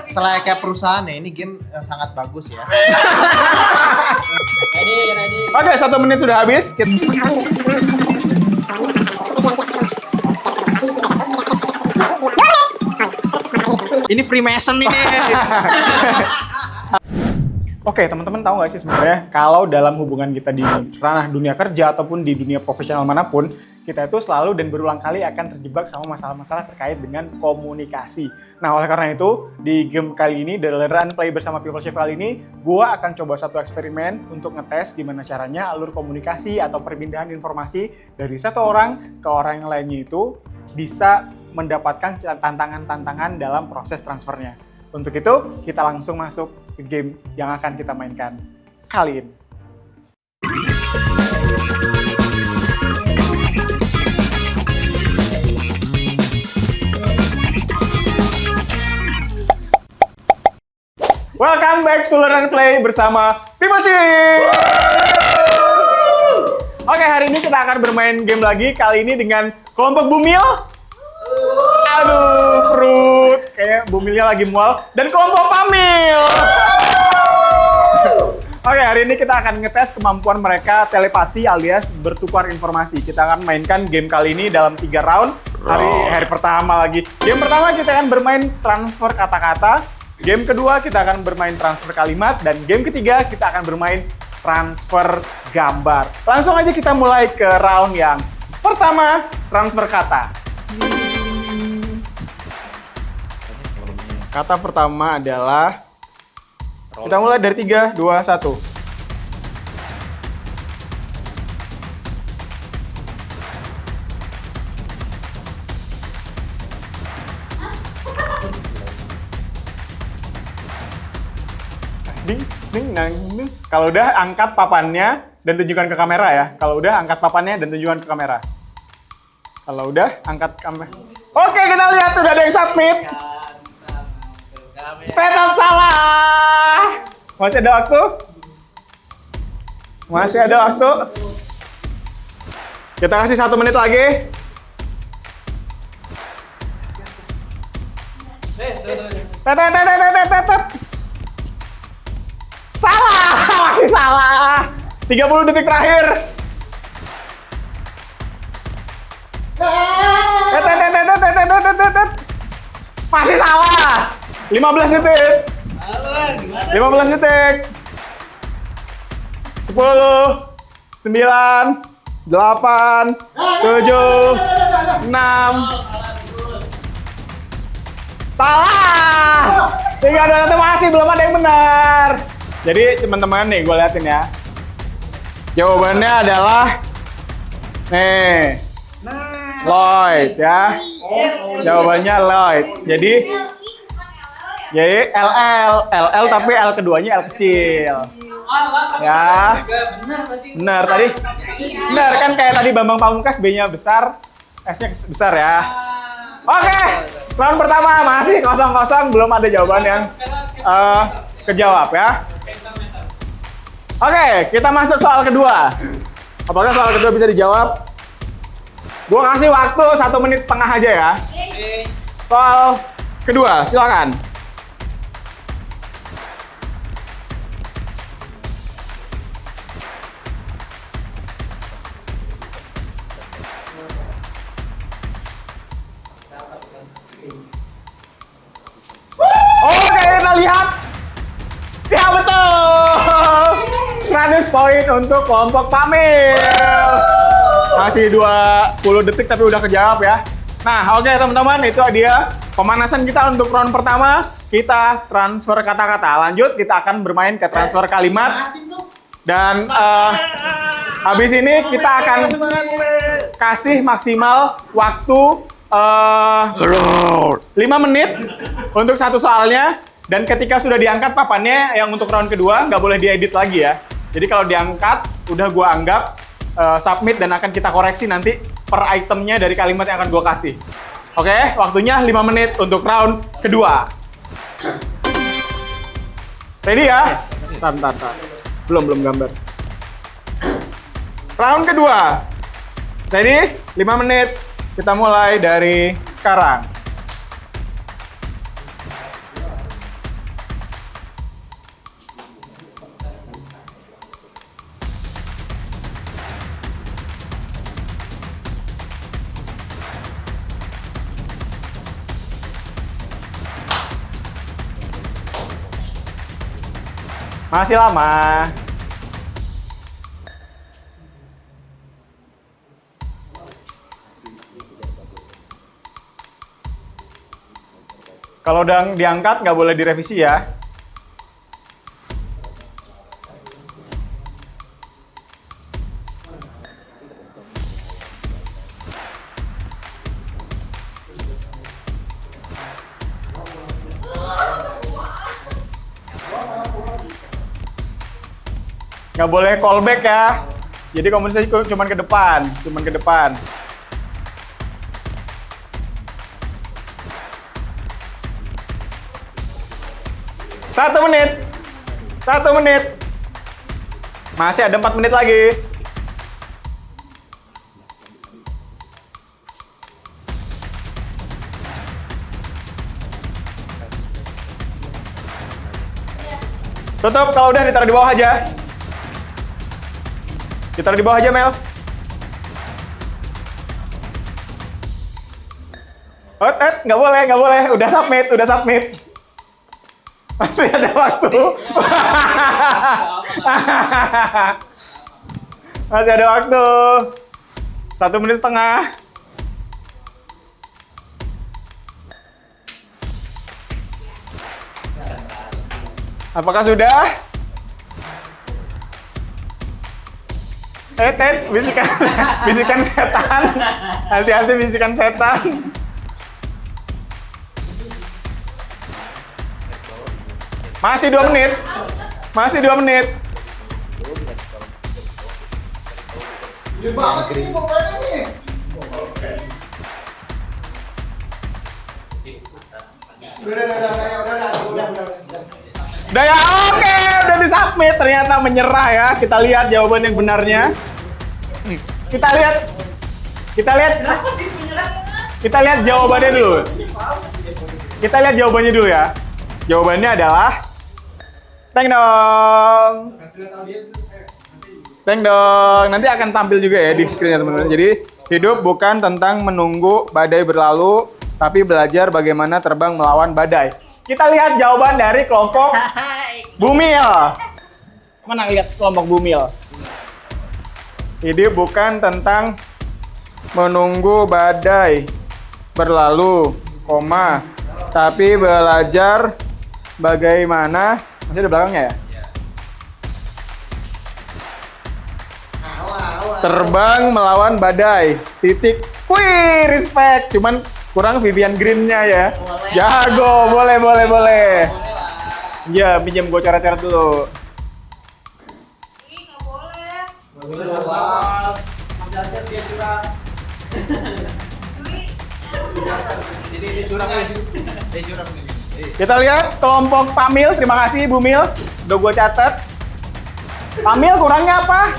Selayaknya perusahaan ya, ini game yang sangat bagus ya. Ready. Oke, 1 menit sudah habis. Ini Freemason ini. Oke, teman-teman tahu nggak sih sebenarnya kalau dalam hubungan kita di ranah dunia kerja ataupun di dunia profesional manapun, kita itu selalu dan berulang kali akan terjebak sama masalah-masalah terkait dengan komunikasi. Nah, oleh karena itu, di game kali ini, The Run Play bersama People Shift kali ini, gua akan coba satu eksperimen untuk ngetes gimana caranya alur komunikasi atau perpindahan informasi dari satu orang ke orang yang lainnya itu bisa mendapatkan tantangan-tantangan dalam proses transfernya. Untuk itu, kita langsung masuk ke game yang akan kita mainkan kali ini. Welcome back to Learn and Play bersama People Shift. Oke, hari ini kita akan bermain game lagi, kali ini dengan kelompok Bumil. Aduh, perut. Kayak Bumilnya lagi mual. Dan kelompok Pamil. Oke, hari ini kita akan ngetes kemampuan mereka telepati alias bertukar informasi. Kita akan mainkan game kali ini dalam 3 round. Hari pertama lagi. Game pertama kita akan bermain transfer kata-kata. Game kedua kita akan bermain transfer kalimat. Dan game ketiga kita akan bermain transfer gambar. Langsung aja kita mulai ke round yang pertama, transfer kata. Kata pertama adalah, kita mulai dari 3, 2, 1. Ding. Kalau udah angkat papannya dan tunjukkan ke kamera ya. Kalau udah angkat papannya dan tunjukkan ke kamera. Kalau udah angkat kamera. Oke, kita lihat udah ada yang submit. Petot salah. Masih ada waktu? Masih ada waktu. Kita kasih 1 menit lagi. Tetet. Salah. Masih salah. 30 detik terakhir. Masih salah. 15 detik. 15 detik. 10, 9, 8, 7, 6. Salah. 3 masih belum ada yang benar. Jadi teman-teman nih, gue liatin ya. Jawabannya adalah nih. Lloyd ya. Jawabannya Lloyd. Jadi LL tapi L keduanya L kecil. Ya. Benar tadi. Benar kan kayak tadi Bambang Pamungkas B-nya besar, S-nya besar ya. Oke. Round pertama masih 0-0, belum ada jawaban yang kejawab ya. Oke, kita masuk soal kedua. Apakah soal kedua bisa dijawab? Gua kasih waktu 1,5 menit aja ya. Soal kedua, silakan. Oke, kita lihat. Ya betul. 100 poin untuk kelompok Pamil. Masih 20 detik tapi udah kejawab ya. Nah, oke teman-teman, itu dia pemanasan kita untuk round pertama. Kita transfer kata-kata. Lanjut, kita akan bermain ke transfer kalimat. Dan habis ini kita akan kasih maksimal waktu 5 menit untuk satu soalnya. Dan ketika sudah diangkat papannya yang untuk round kedua, nggak boleh diedit lagi ya. Jadi kalau diangkat, udah gua anggap submit dan akan kita koreksi nanti per itemnya dari kalimat yang akan gua kasih. Oke, waktunya 5 menit untuk round kedua. Ready ya? Bentar. Belum gambar. Round kedua. Ready? 5 menit. Kita mulai dari sekarang. Masih lama. Kalau udah diangkat nggak boleh direvisi ya. Nggak boleh callback ya. Jadi komunikasi cuman ke depan, cuman ke depan. Satu menit. Masih ada 4 menit lagi. Tutup, kalau udah ditaruh di bawah aja. Ditaruh di bawah aja, Mel. Nggak boleh. Udah submit. Masih ada waktu. Masih ada waktu. 1 menit setengah. Apakah sudah? Bisikan setan. Hati-hati bisikan setan. Masih 2 menit. Gede banget ini pokoknya nih. Udah ya, oke, udah disubmit. Ternyata menyerah ya. Kita lihat jawaban yang benarnya. Kita lihat jawabannya dulu. Kita lihat jawabannya dulu ya. Jawabannya adalah teng dong. Nanti akan tampil juga ya di screen ya teman-teman. Jadi hidup bukan tentang menunggu badai berlalu, tapi belajar bagaimana terbang melawan badai. Kita lihat jawaban dari kelompok Bumil. Mana lihat kelompok Bumil? Hidup bukan tentang menunggu badai berlalu, tapi belajar bagaimana. Masih ada belakangnya ya? Terbang melawan badai. Titik. Wih, respect. Cuman kurang Vivian Green-nya ya. Jago, boleh. Ya, pinjam gue coret-coret dulu. Ih, nggak boleh. Masih aset dia curang. Dui. Jadi dia curang ini. Dia curang ini. Kita lihat kelompok Pamil. Terima kasih Bumil. Udah gue catat. Pamil kurangnya apa?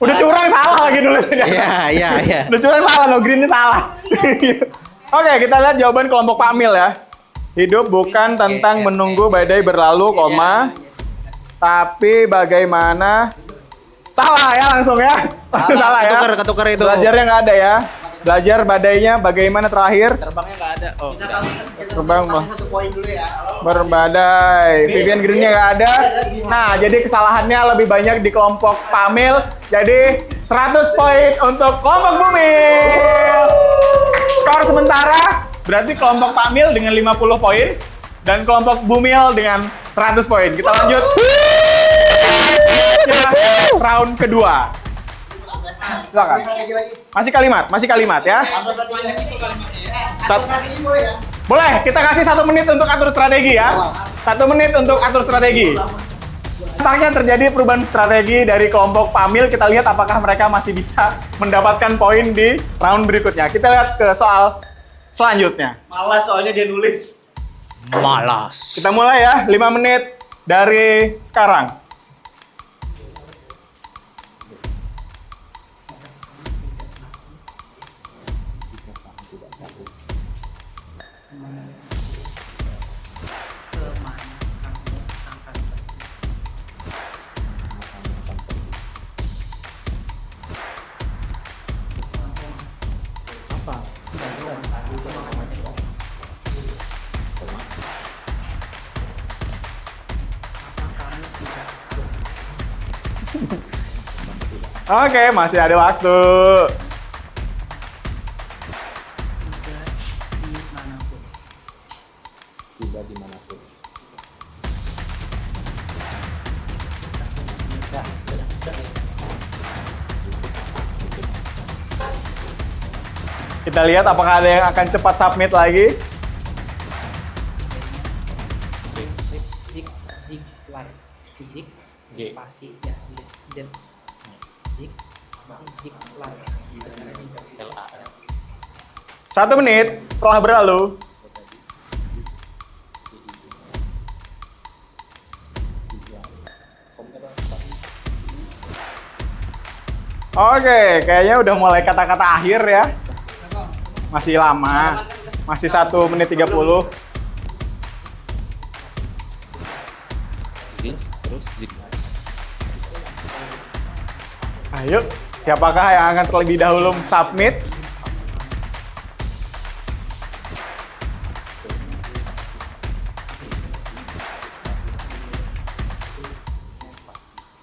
Udah curang salah lagi nulisnya. Iya. Udah curang salah, no green-nya salah. Oke, kita lihat jawaban kelompok Pamil ya. Hidup bukan tentang menunggu badai berlalu, tapi bagaimana. Salah ya langsung ya. Langsung salah ya. Ketuker itu. Belajarnya nggak ada ya. Belajar badainya bagaimana terakhir. Terbangnya nggak ada. Oh, Kita Terbang, kasih 1 poin dulu ya. Berbadai. Vivian Green-nya nggak ada. Nah, jadi kesalahannya lebih banyak di kelompok Pamil. Jadi 100 poin untuk kelompok Bumil. Skor sementara berarti kelompok Pamil dengan 50 poin dan kelompok Bumil dengan 100 poin. Kita lanjut. Round kedua. Silakan. Masih kalimat ya. Strategi boleh ya? Boleh, kita kasih 1 menit untuk atur strategi ya. 1 menit untuk atur strategi. Tampaknya terjadi perubahan strategi dari kelompok Pamil. Kita lihat apakah mereka masih bisa mendapatkan poin di round berikutnya. Kita lihat ke soal selanjutnya. Malas soalnya dia nulis. malas. Kita mulai ya, 5 menit dari sekarang. Oke, masih ada waktu. Tiba dimanapun. Kita lihat apakah ada yang akan cepat submit lagi. Zik, ziklar, zik, G. spasi, ya, z, zik, spasi, ziklar. LA. 1 menit telah berlalu. Oke, kayaknya udah mulai kata-kata akhir ya. Masih lama. Masih 1 menit 30. Zin, terus zik. Ayo, siapakah yang akan terlebih dahulu submit?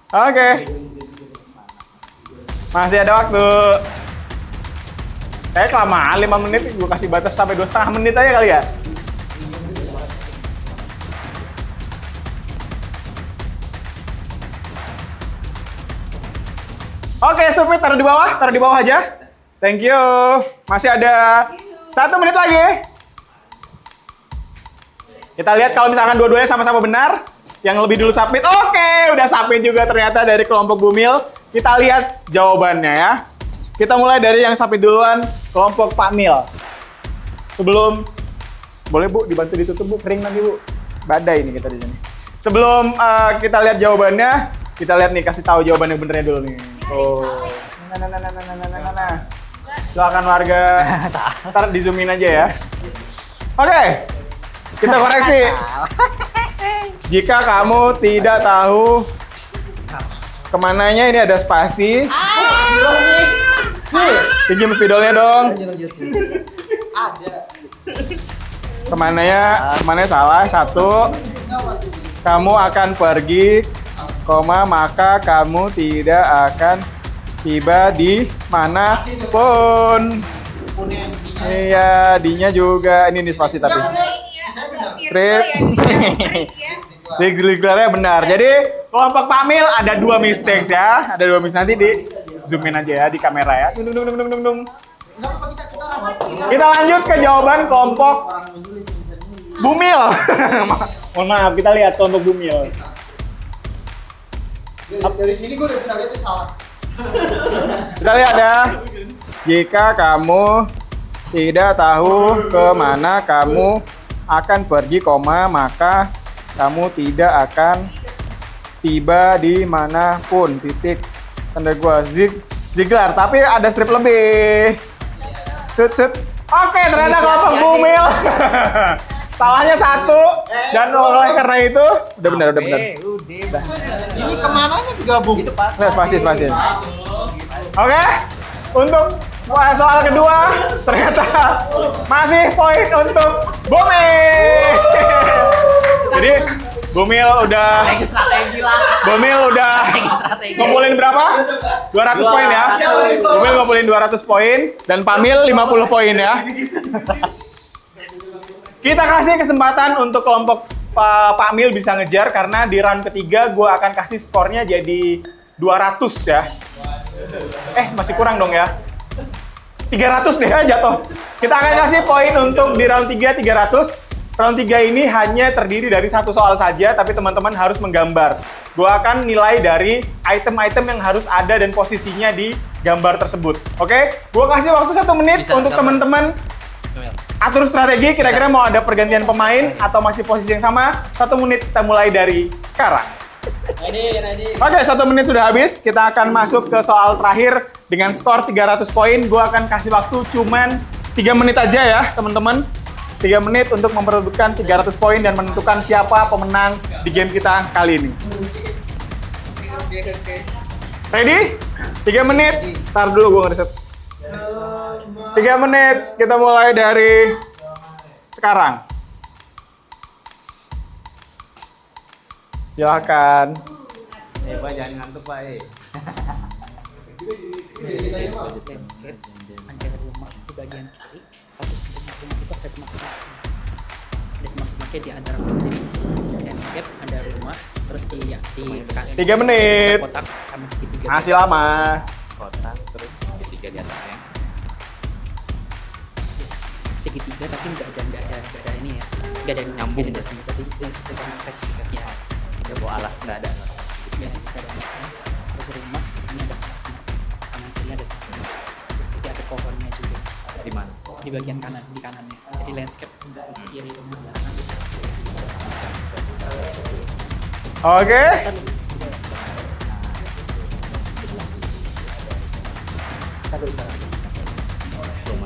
Oke. Masih ada waktu. Kayak kelamaan 5 menit, gue kasih batas sampai 2,5 menit aja kali ya. Oke, submit, taruh di bawah aja. Thank you. Masih ada 1 menit lagi. Kita lihat kalau misalkan dua-duanya sama-sama benar, yang lebih dulu submit. Oke, udah submit juga ternyata dari kelompok Bumil. Kita lihat jawabannya ya. Kita mulai dari yang submit duluan, kelompok Pak Mil. Sebelum, boleh Bu dibantu ditutup Bu, kering nanti Bu. Badai ini kita di sini. Sebelum kita lihat jawabannya, kita lihat nih, kasih tahu jawaban yang benernya dulu nih. Oh. Nah. Silakan warga. Ntar di zoomin aja ya. Oke. Kita koreksi. Jika kamu tidak tahu kemananya, ini ada spasi. Pinjam spidolnya dong. Ada. Kemananya salah. 1. Kamu akan pergi, maka kamu tidak akan tiba di mana pun. Iya, D-nya juga. Ini nih spasi tapi. Strip. Siglarnya benar. Jadi kelompok Pamil ada 2 mistakes ya. Ada 2 mistakes, nanti di zoomin aja ya di kamera ya. Dung. Kita lanjut ke jawaban kelompok Bumil. Mohon maaf, kita lihat kelompok Bumil. Dari sini gue udah bisa lihat itu salah. Kita lihat ya. Jika kamu tidak tahu kemana kamu akan pergi, maka kamu tidak akan tiba di manapun. Titik. Tanda gua Ziglar, tapi ada strip lebih. Shoot. Oke, ternyata kelompok Bumil. Salahnya 1 dan oleh karena itu udah benar. Ini kemananya digabung? Itu pas. Nah, spasi. Oke. Untuk soal kedua ternyata masih poin untuk Bumil. Jadi Bumil udah ngumpulin berapa? 200 poin ya. Bumil ngumpulin 200 poin dan Pamil 50 poin ya. Kita kasih kesempatan untuk kelompok Pak Mil bisa ngejar karena di round ketiga gue akan kasih skornya jadi 200 ya. Masih kurang dong ya. 300 deh jatuh. Kita akan kasih poin untuk di round 3 300. Round 3 ini hanya terdiri dari 1 soal saja, tapi teman-teman harus menggambar. Gue akan nilai dari item-item yang harus ada dan posisinya di gambar tersebut. Oke? Gue kasih waktu 1 menit untuk teman-teman atur strategi, kira-kira mau ada pergantian pemain atau masih posisi yang sama. 1 menit kita mulai dari sekarang. Ready. Oke, 1 menit sudah habis. Kita akan masuk ke soal terakhir dengan skor 300 poin. Gue akan kasih waktu cuman 3 menit aja ya, teman-teman. 3 menit untuk memperebutkan 300 poin dan menentukan siapa pemenang di game kita kali ini. Ready? 3 menit. Ntar dulu gue ngereset. 3 menit. Kita mulai dari sekarang. Silakan. Pak jangan ngantuk Pak. Landscape ada rumah di bagian kiri, tapi sebelum rumah itu ada semak-semak. Ada semak-semaknya di antara rumah. Jadi landscape ada rumah, terus di 3 menit. kotak sama segitiga. Masih lama. Kotak terus segitiga di atasnya. Segitiga tapi nggak ada ini ya, nggak ada Nyambung. nggak ada sambung, tapi itu ada teks ya. Ya bawa alas nggak ada. Ya, ada alasnya. Terus rumah ini ada semak-semak, kanan kiri ada semak-semak. Terus nanti ada pohonnya juga Di mana? di bagian kanan, di kanannya. Jadi landscape di kiri rumah. Oke.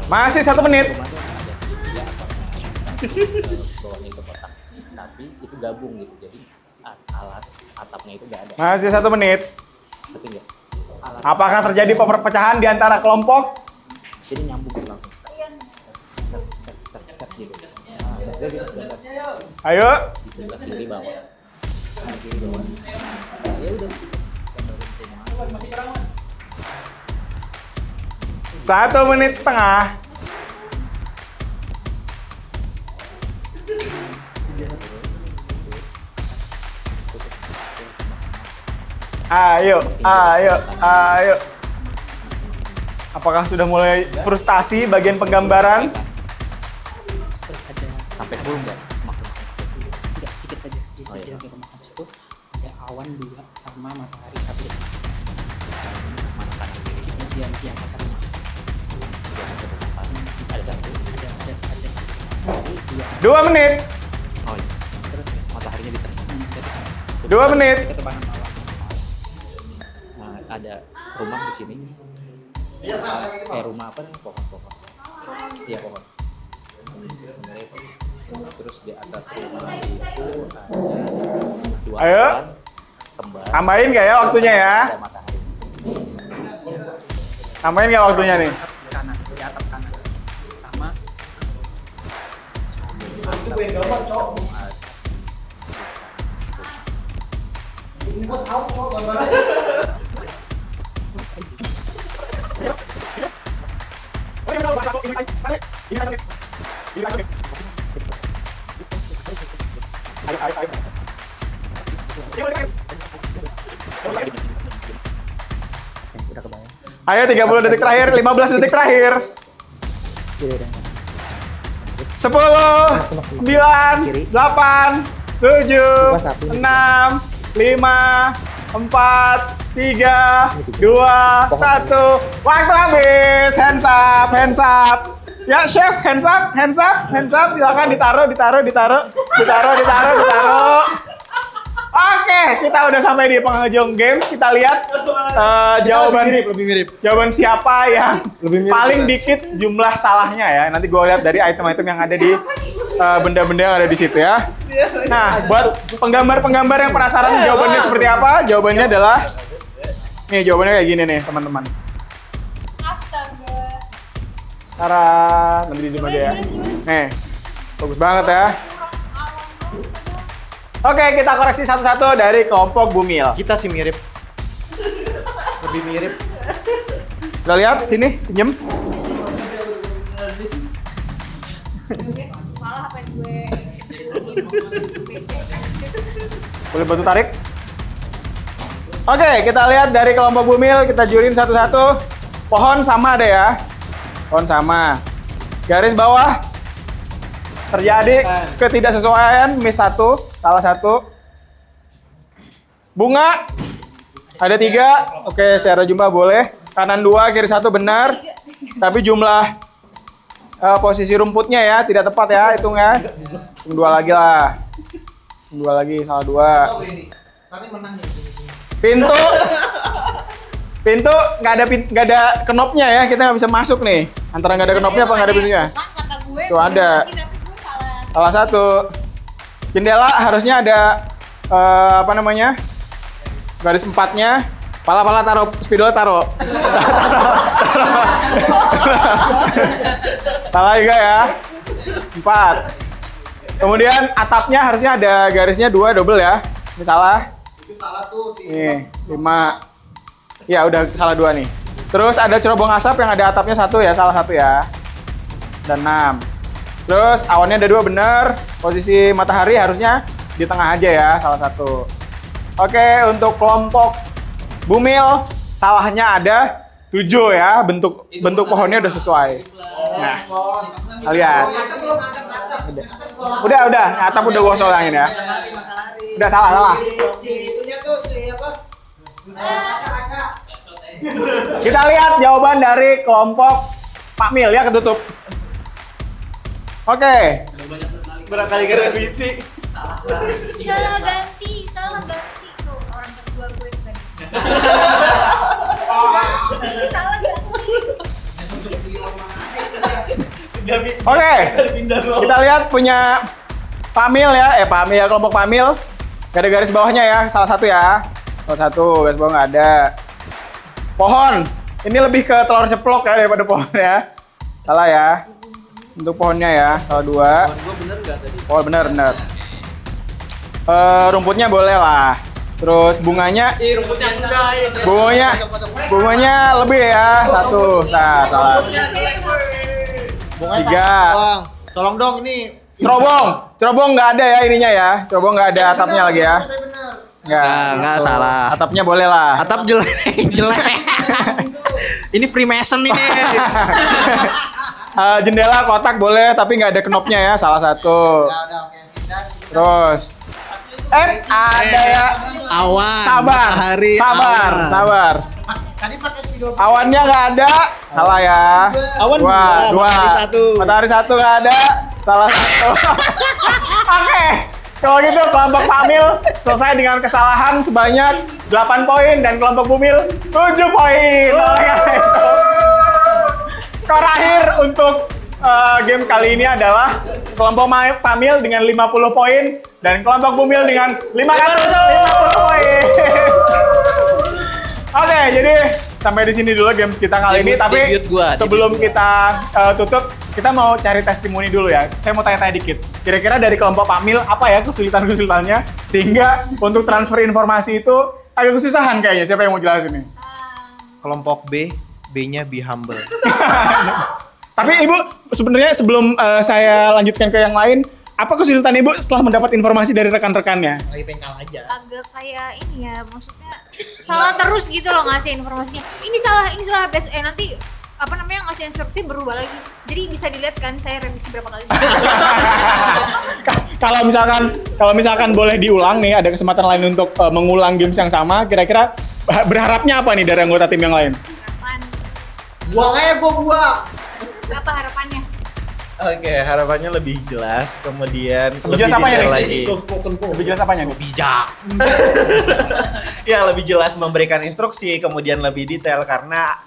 Masih 1 menit. Rumah tuh ada segitiga atapnya. Bawahnya itu kotak. Tapi itu gabung gitu. Jadi alas atapnya itu nggak ada. Masih 1 menit. Ngerti nggak? Alas Apakah terjadi perpecahan di antara kelompok? jadi nyambung gitu langsung. Tek gitu. Nah, udah gitu sebentar. Ayo. Di sebelah kiri bawah. Nah, kiri bawah. Ya udah. Gambarin rumah. 1 menit setengah. Ayo. Apakah sudah mulai frustasi bagian penggambaran? Terus ada Sampai full nggak? Semakin tidak dikit aja di Oh, iya. sebelah rumah itu ada awan 2 sama matahari 1. mana kanan kiri. Kemudian di atas rumah Dia bisa bernapas. Ada satu. ada satu. Jadi 2 menit. Oh iya. terus Mataharinya di tengah. jadi 2 menit. ketebalan awan. Nah, ada rumah di sini. Rumah apa nih? Pohon-pohon. Iya pohon. Bener pohon. Terus di atas rumah itu ada 2 Ayo. awan kembar. Tambahin nggak ya waktunya ya? Ada matahari. Tambahin nggak waktunya nih? Kanan di atap kanan sama Udah kebayang. Ayo 30 detik terakhir, 15 detik terakhir. 10, 9, 8, 7, 6, 5, 4, 3, 2, 1. Waktu habis. Hands up, hands up. Ya, chef, hands up, hands up, hands up. Silakan ditaruh. Oke, kita udah sampai di penghujung games. Kita lihat jawaban lebih mirip. jawaban siapa yang Lebih mirip paling juga. dikit jumlah salahnya ya. Nanti gue lihat dari item-item yang ada di benda-benda yang ada di situ ya. Nah, buat penggambar-penggambar yang penasaran jawabannya seperti apa, jawabannya adalah nih, jawabannya kayak gini nih, teman-teman. Astaga. Tara, nanti di zoom aja ya. Nih, bagus banget ya. Oke, kita koreksi satu-satu dari kelompok Bumil. Kita sih mirip. Lebih mirip. Kita lihat sini, pinjem. Malah apa gue Boleh bantu tarik? Oke, kita lihat dari kelompok Bumil, kita jurin satu-satu. Pohon sama ada ya. Pohon sama. Garis bawah terjadi ketidaksesuaian, miss 1, salah 1. Bunga ada 3. Oke, secara jumlah boleh. Kanan 2, kiri 1 benar. Tapi jumlah posisi rumputnya ya tidak tepat ya, hitung ya. Hitung 2 lagi lah. 2 lagi, salah 2. Pintu nggak ada knopnya ya, kita nggak bisa masuk nih. Antara nggak ada knopnya apa nggak ada pintunya? Kan kata gue Tuh, ada. masih, tapi gue salah. Salah 1. Jendela harusnya ada apa namanya? Garis 4-nya. Pala-pala taruh, spidol taruh. Salah juga ya. 4. Kemudian atapnya harusnya ada garisnya 2 double ya. Ini salah. salah tuh sih. Nih, 5. Ya udah salah 2 nih. Terus ada cerobong asap yang ada atapnya 1 ya, salah 1 ya. Dan 6. Terus awannya ada 2 bener. Posisi matahari harusnya di tengah aja ya, salah 1. Oke, untuk kelompok bumil salahnya ada 7 ya. Bentuk pohonnya udah sesuai. Nah, lihat. Udah, atap udah gua solangin ya. Udah salah. Si itunya tuh si apa? Kaca. Kita lihat jawaban dari kelompok Pak Mil ya, ketutup. Oke. Berkali revisi. Salah ganti tuh orang kedua gue tadi. Salah ganti. Oke. Kita lihat punya Pak Mil ya, Pak Mil ya, kelompok Pak Mil. Gak ada garis bawahnya ya, salah 1 ya. Salah 1, garis bawah nggak ada. Pohon, ini lebih ke telur ceplok ya daripada pohon ya. Salah ya. Untuk pohonnya ya, salah 2. Pohon gua bener nggak tadi? Oh bener. Rumputnya boleh lah. Terus bunganya, Rumputnya enggak ini. bunganya lebih ya, 1. Nah, salah. Bunganya 3. Bang, tolong dong ini. Cerobong nggak ada ya ininya ya. Cerobong nggak ada atapnya lagi ya. Nggak salah. Atapnya boleh lah. Atap jelek. Ini Freemason ini. Jendela kotak boleh tapi nggak ada knopnya ya, salah 1. Terus ada ya. Awan. Sabar. Matahari. Sabar. Tadi pakai video. Awannya nggak ada, salah ya. Awan 2. matahari 1. Matahari 1 nggak ada, salah 1. Oke. Kalau gitu kelompok Pak Mil selesai dengan kesalahan sebanyak 8 poin dan kelompok Bumil 7 poin. Oleh karena itu, skor akhir untuk game kali ini adalah kelompok Pak Mil dengan 50 poin dan kelompok Bumil dengan 550 poin. Oke, jadi sampai di sini dulu games kita kali ini. Tapi sebelum kita tutup, kita mau cari testimoni dulu ya. Saya mau tanya-tanya dikit. Kira-kira dari kelompok Pak Mil apa ya kesulitan-kesulitannya sehingga untuk transfer informasi itu agak kesusahan kayaknya. Siapa yang mau jelasin nih? Kelompok B-nya be humble. Tapi Ibu sebenarnya sebelum saya lanjutkan ke yang lain, apa kesulitan Ibu setelah mendapat informasi dari rekan-rekannya? Lagi pengkal aja. Agak kayak ini ya, maksudnya salah terus gitu loh ngasih informasinya. Ini salah besok nanti apa namanya ngasih instruksi berubah lagi. Jadi bisa dilihat kan saya revisi berapa kali. Kalau misalkan boleh diulang nih, ada kesempatan lain untuk mengulang games yang sama, kira-kira berharapnya apa nih dari anggota tim yang lain? Harapan. Buang aja gua buang. Apa harapannya? Oke, harapannya lebih jelas, kemudian Lebih jelas apanya detail nih? lagi. Lebih jelas apanya nih? Bijak. Ya, lebih jelas memberikan instruksi, kemudian lebih detail karena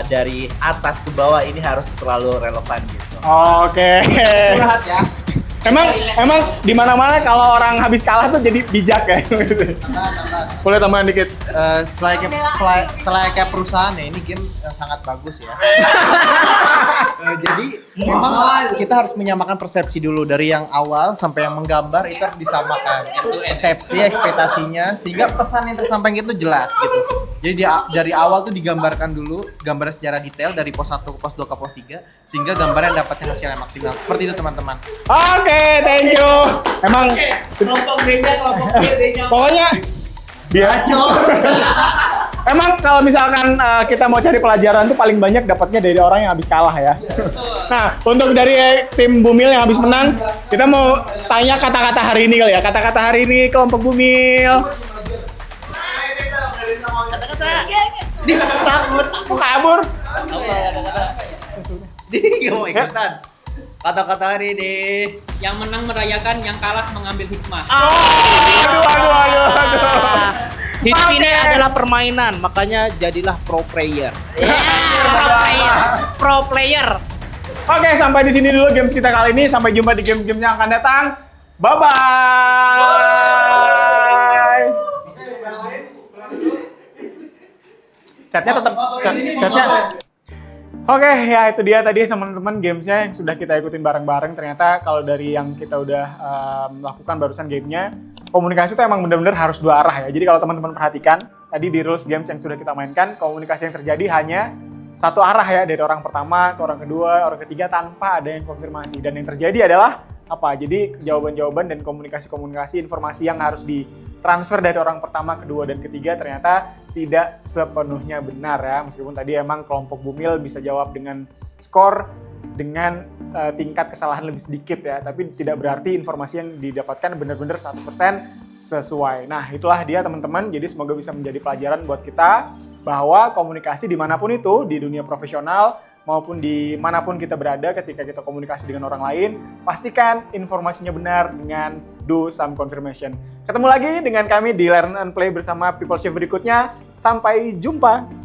dari atas ke bawah ini harus selalu relevan gitu. Oke. Curhat ya. Emang di mana-mana kalau orang habis kalah tuh jadi bijak ya. Boleh tambahan dikit. Selayaknya perusahaan ya, ini game yang sangat bagus ya. Jadi memang kita harus menyamakan persepsi dulu dari yang awal sampai yang menggambar itu harus disamakan persepsi, ekspektasinya sehingga pesan yang tersampaikan itu jelas gitu. Jadi dari awal tuh digambarkan dulu gambaran secara detail dari pos 1 ke pos 2 ke pos 3 sehingga gambarnya dapatnya hasil yang maksimal. Seperti itu teman-teman. Oke, thank you. Emang Kelompok B-nya pokoknya biar emang kalau misalkan kita mau cari pelajaran tuh paling banyak dapatnya dari orang yang habis kalah ya. Nah, untuk dari tim Bumil yang habis menang, kita mau tanya kata-kata hari ini kali ya. Kata-kata hari ini kelompok Bumil. Takut. Kok kabur? Dia mau ikutan. Kata-kata hari ini. Yang menang merayakan, yang kalah mengambil hikmah. Aduh. Hidup Oke. ini adalah permainan, makanya jadilah pro player. Pro player. Oke, sampai di sini dulu games kita kali ini. Sampai jumpa di game-game yang akan datang. Bye-bye. Setnya tetap setnya. Oke, ya itu dia tadi teman-teman gamesnya yang sudah kita ikutin bareng-bareng. Ternyata kalau dari yang kita udah lakukan barusan gamenya, komunikasi itu emang benar-benar harus dua arah ya. Jadi kalau teman-teman perhatikan, tadi di rules games yang sudah kita mainkan, komunikasi yang terjadi hanya satu arah ya, dari orang pertama ke orang kedua, orang ketiga tanpa ada yang konfirmasi. Dan yang terjadi adalah apa? Jadi jawaban-jawaban dan komunikasi-komunikasi informasi yang harus ditransfer dari orang pertama, kedua, dan ketiga ternyata tidak sepenuhnya benar ya. Meskipun tadi emang kelompok Bumil bisa jawab dengan skor dengan tingkat kesalahan lebih sedikit ya, tapi tidak berarti informasi yang didapatkan benar-benar 100% sesuai. Nah, itulah dia teman-teman. Jadi semoga bisa menjadi pelajaran buat kita bahwa komunikasi dimanapun itu, di dunia profesional maupun dimanapun kita berada, ketika kita komunikasi dengan orang lain, pastikan informasinya benar dengan do some confirmation. Ketemu lagi dengan kami di Learn and Play bersama People Shift berikutnya. Sampai jumpa!